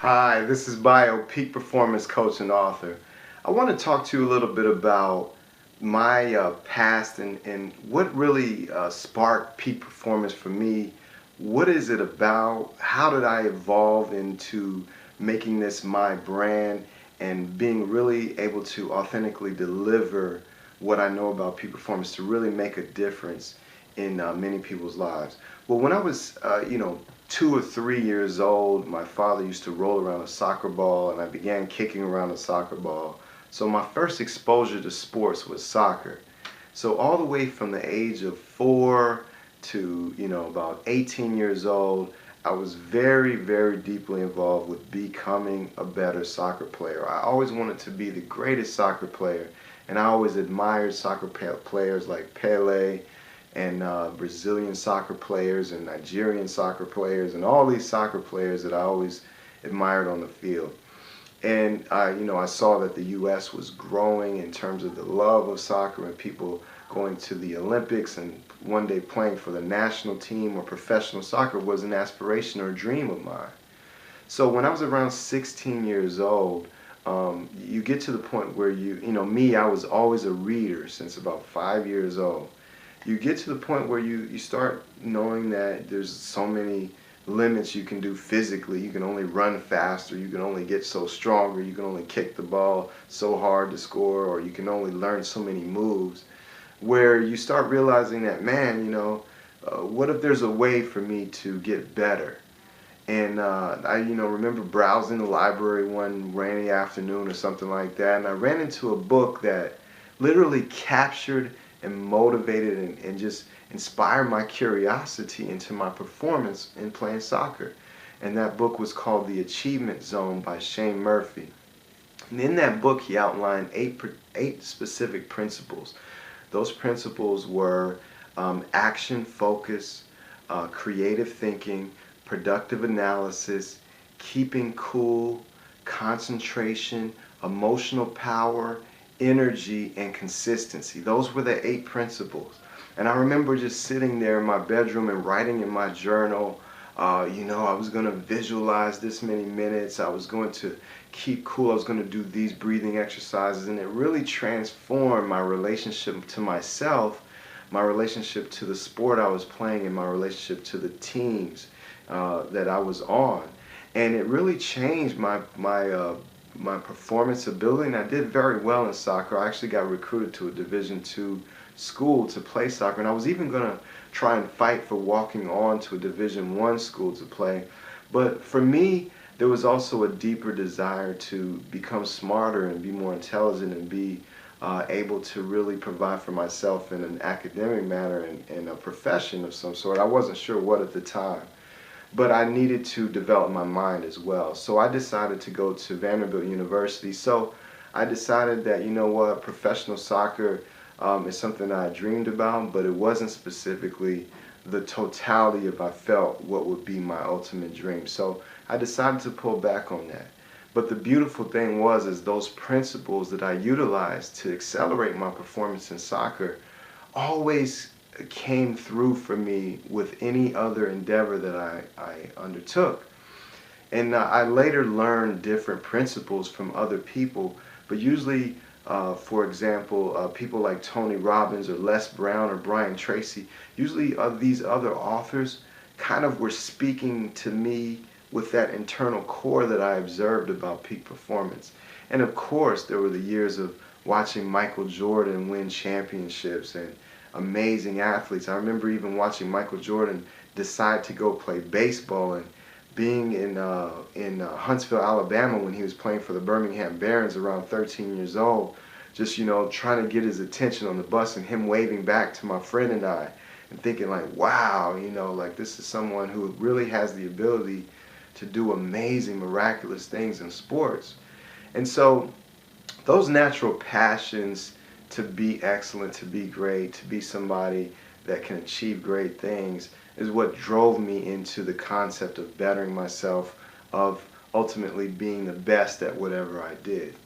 Hi, this is Bayo, peak performance coach and author. I want to talk to you a little bit about my past and what really sparked peak performance for me. What is it about? How did I evolve into making this my brand and being really able to authentically deliver what I know about peak performance to really make a difference in many people's lives? Well, when I was, 2 or 3 years old, my father used to roll around a soccer ball, and I began kicking around a soccer ball. So my first exposure to sports was soccer. So all the way from the age of 4 to about 18 years old, I was very, very deeply involved with becoming a better soccer player. I always wanted to be the greatest soccer player, and I always admired soccer players like Pele and Brazilian soccer players and Nigerian soccer players and all these soccer players that I always admired on the field. And I saw that the U.S. was growing in terms of the love of soccer and people going to the Olympics and one day playing for the national team or professional soccer was an aspiration or a dream of mine. So when I was around 16 years old, you get to the point where me, I was always a reader since about 5 years old. You get to the point where you start knowing that there's so many limits you can do physically. You can only run faster, you can only get so stronger, you can only kick the ball so hard to score, or you can only learn so many moves, where you start realizing that, man, what if there's a way for me to get better? And I, remember browsing the library one rainy afternoon or something like that, and I ran into a book that literally captured and motivated and just inspired my curiosity into my performance in playing soccer. And that book was called The Achievement Zone by Shane Murphy. And in that book, he outlined eight specific principles. Those principles were action focus, creative thinking, productive analysis, keeping cool, concentration, emotional power, energy, and consistency. Those were the eight principles. And I remember just sitting there in my bedroom and writing in my journal. I was going to visualize this many minutes. I was going to keep cool. I was going to do these breathing exercises. And it really transformed my relationship to myself, my relationship to the sport I was playing, and my relationship to the teams that I was on. And it really changed my performance ability, and I did very well in soccer. I actually got recruited to a Division II school to play soccer, and I was even going to try and fight for walking on to a Division I school to play. But for me, there was also a deeper desire to become smarter and be more intelligent and be able to really provide for myself in an academic manner and in a profession of some sort. I wasn't sure what at the time, but I needed to develop my mind as well. So I decided to go to Vanderbilt University. So I decided that, you know what, professional soccer is something I dreamed about, but it wasn't specifically the totality of I felt what would be my ultimate dream. So I decided to pull back on that. But the beautiful thing was is those principles that I utilized to accelerate my performance in soccer always came through for me with any other endeavor that I undertook. And I later learned different principles from other people, but usually, for example, people like Tony Robbins or Les Brown or Brian Tracy, usually these other authors kind of were speaking to me with that internal core that I observed about peak performance. And of course, there were the years of watching Michael Jordan win championships and amazing athletes. I remember even watching Michael Jordan decide to go play baseball and being in Huntsville, Alabama when he was playing for the Birmingham Barons around 13 years old, just trying to get his attention on the bus and him waving back to my friend and I and thinking like, wow, like this is someone who really has the ability to do amazing, miraculous things in sports. And so those natural passions to be excellent, to be great, to be somebody that can achieve great things is what drove me into the concept of bettering myself, of ultimately being the best at whatever I did.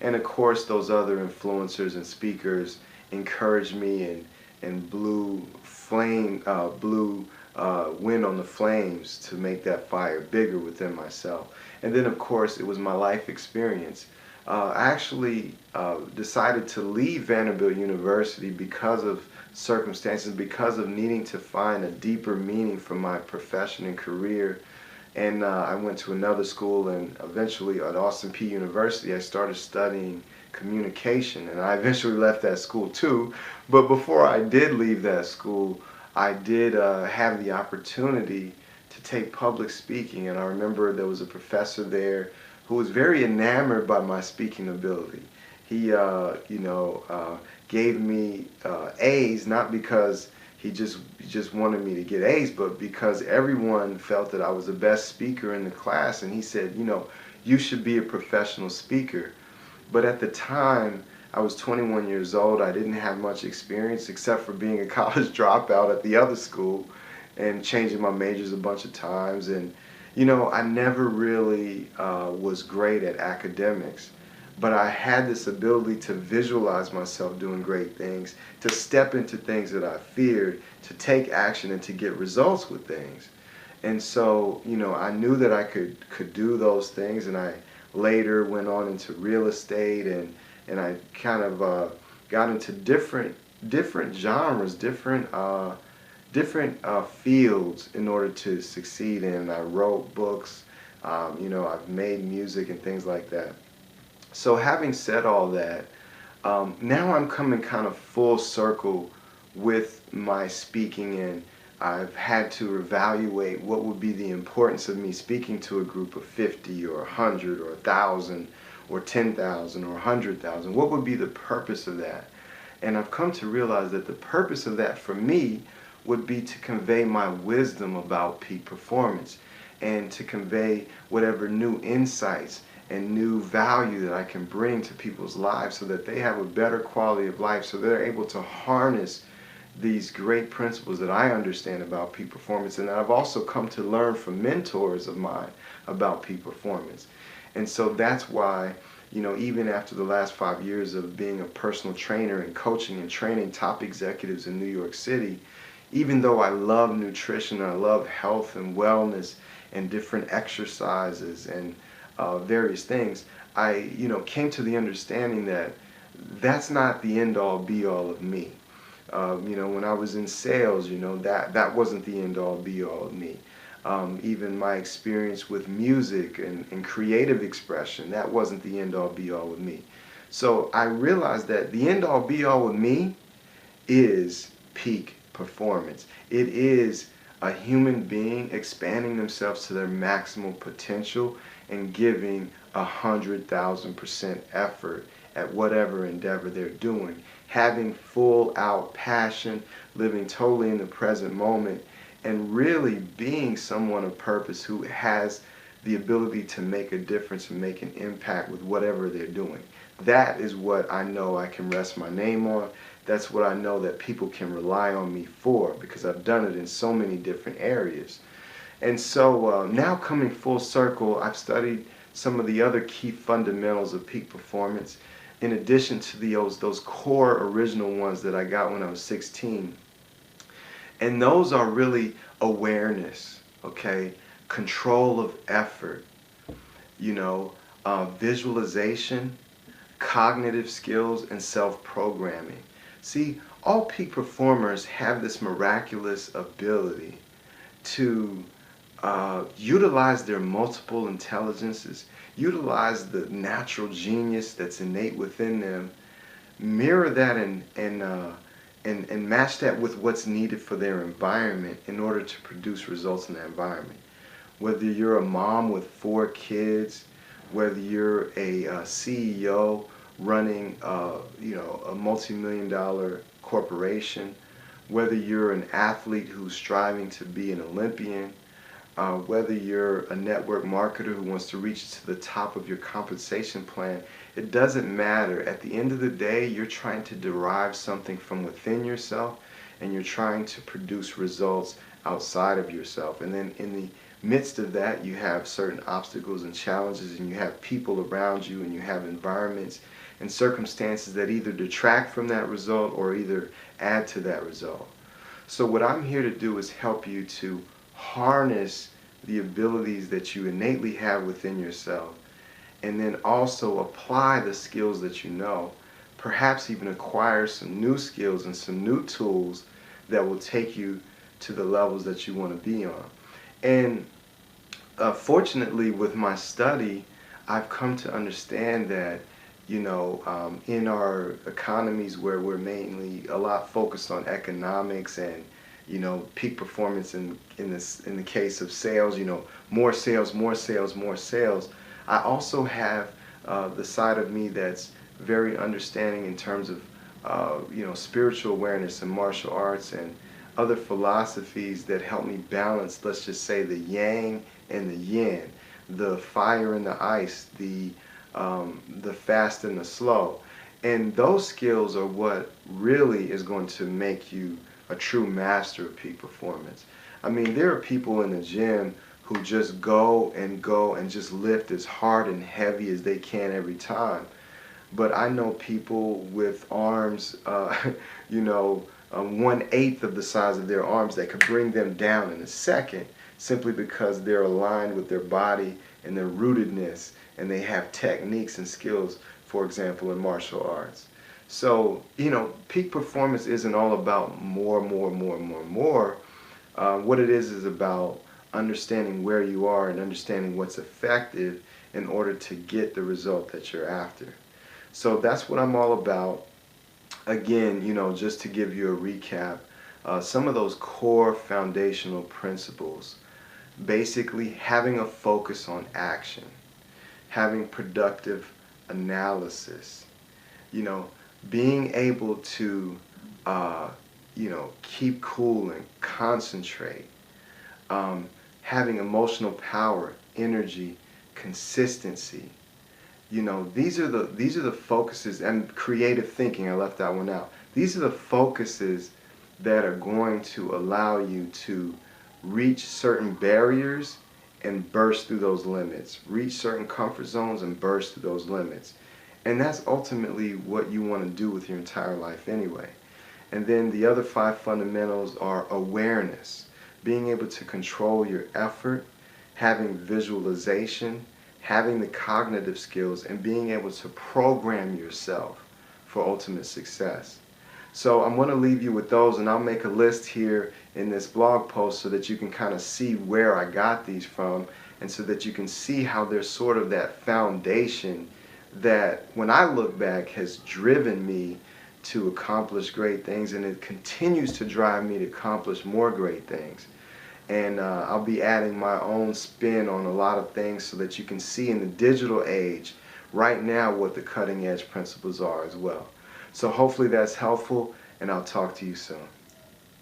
And of course, those other influencers and speakers encouraged me and blew wind on the flames to make that fire bigger within myself. And then, of course, it was my life experience. I actually decided to leave Vanderbilt University because of circumstances, because of needing to find a deeper meaning for my profession and career. And I went to another school, and eventually at Austin Peay University I started studying communication, and I eventually left that school too. But before I did leave that school, I did have the opportunity to take public speaking, and I remember there was a professor there who was very enamored by my speaking ability. He gave me A's, not because he just wanted me to get A's, but because everyone felt that I was the best speaker in the class, and he said, you should be a professional speaker. But at the time, I was 21 years old. I didn't have much experience except for being a college dropout at the other school and changing my majors a bunch of times. And, I never really was great at academics. But I had this ability to visualize myself doing great things, to step into things that I feared, to take action and to get results with things. And so, I knew that I could do those things, and I later went on into real estate, and I kind of got into different genres, different fields in order to succeed in. I wrote books, I've made music and things like that. So having said all that, now I'm coming kind of full circle with my speaking, and I've had to evaluate what would be the importance of me speaking to a group of 50 or 100 or 1,000 or 10,000 or 100,000. What would be the purpose of that? And I've come to realize that the purpose of that for me would be to convey my wisdom about peak performance and to convey whatever new insights and new value that I can bring to people's lives so that they have a better quality of life, so they're able to harness these great principles that I understand about peak performance, and that I've also come to learn from mentors of mine about peak performance. And so that's why, even after the last 5 years of being a personal trainer and coaching and training top executives in New York City, even though I love nutrition, I love health and wellness and different exercises and various things, I came to the understanding that that's not the end all be all of me. When I was in sales, that wasn't the end all be all of me. Even my experience with music and creative expression, that wasn't the end all be all of me. So I realized that the end all be all with me is peak performance. It is a human being expanding themselves to their maximal potential and giving 100,000% effort at whatever endeavor they're doing, having full out passion, living totally in the present moment, and really being someone of purpose who has the ability to make a difference and make an impact with whatever they're doing. That is what I know I can rest my name on. That's what I know that people can rely on me for, because I've done it in so many different areas. And so now coming full circle, I've studied some of the other key fundamentals of peak performance, in addition to those core original ones that I got when I was 16. And those are really awareness, okay? Control of effort, visualization, cognitive skills, and self-programming. See, all peak performers have this miraculous ability to utilize their multiple intelligences, utilize the natural genius that's innate within them, mirror that and match that with what's needed for their environment in order to produce results in that environment. Whether you're a mom with 4 kids, whether you're a CEO running a multi-million-dollar corporation, whether you're an athlete who's striving to be an Olympian, whether you're a network marketer who wants to reach to the top of your compensation plan, it doesn't matter. At the end of the day, you're trying to derive something from within yourself, and you're trying to produce results outside of yourself. And then in the midst of that, you have certain obstacles and challenges, and you have people around you, and you have environments and circumstances that either detract from that result or either add to that result. So what I'm here to do is help you to harness the abilities that you innately have within yourself, and then also apply the skills that you know, perhaps even acquire some new skills and some new tools that will take you to the levels that you want to be on. And fortunately, with my study, I've come to understand that, in our economies where we're mainly a lot focused on economics and, peak performance in the case of sales, more sales, more sales, more sales. I also have the side of me that's very understanding in terms of, spiritual awareness and martial arts and other philosophies that help me balance, let's just say, the yang and the yin, the fire and the ice, the fast and the slow. And those skills are what really is going to make you a true master of peak performance. I mean, there are people in the gym who just go and just lift as hard and heavy as they can every time. But I know people with arms, 1/8 of the size of their arms that could bring them down in a second, simply because they're aligned with their body and their rootedness, and they have techniques and skills, for example, in martial arts. So, peak performance isn't all about more, more, more, more, more. What it is about understanding where you are and understanding what's effective in order to get the result that you're after. So that's what I'm all about. Again, just to give you a recap, some of those core foundational principles, basically having a focus on action, having productive analysis, being able to, keep cool and concentrate, having emotional power, energy, consistency. These are the focuses, and creative thinking, I left that one out. These are the focuses that are going to allow you to reach certain barriers and burst through those limits, reach certain comfort zones and burst through those limits. And that's ultimately what you want to do with your entire life anyway. And then the other 5 fundamentals are awareness, being able to control your effort, having visualization, having the cognitive skills, and being able to program yourself for ultimate success. So I'm going to leave you with those, and I'll make a list here in this blog post so that you can kind of see where I got these from, and so that you can see how there's sort of that foundation that, when I look back, has driven me to accomplish great things, and it continues to drive me to accomplish more great things. And I'll be adding my own spin on a lot of things so that you can see in the digital age right now what the cutting edge principles are as well. So hopefully that's helpful, and I'll talk to you soon.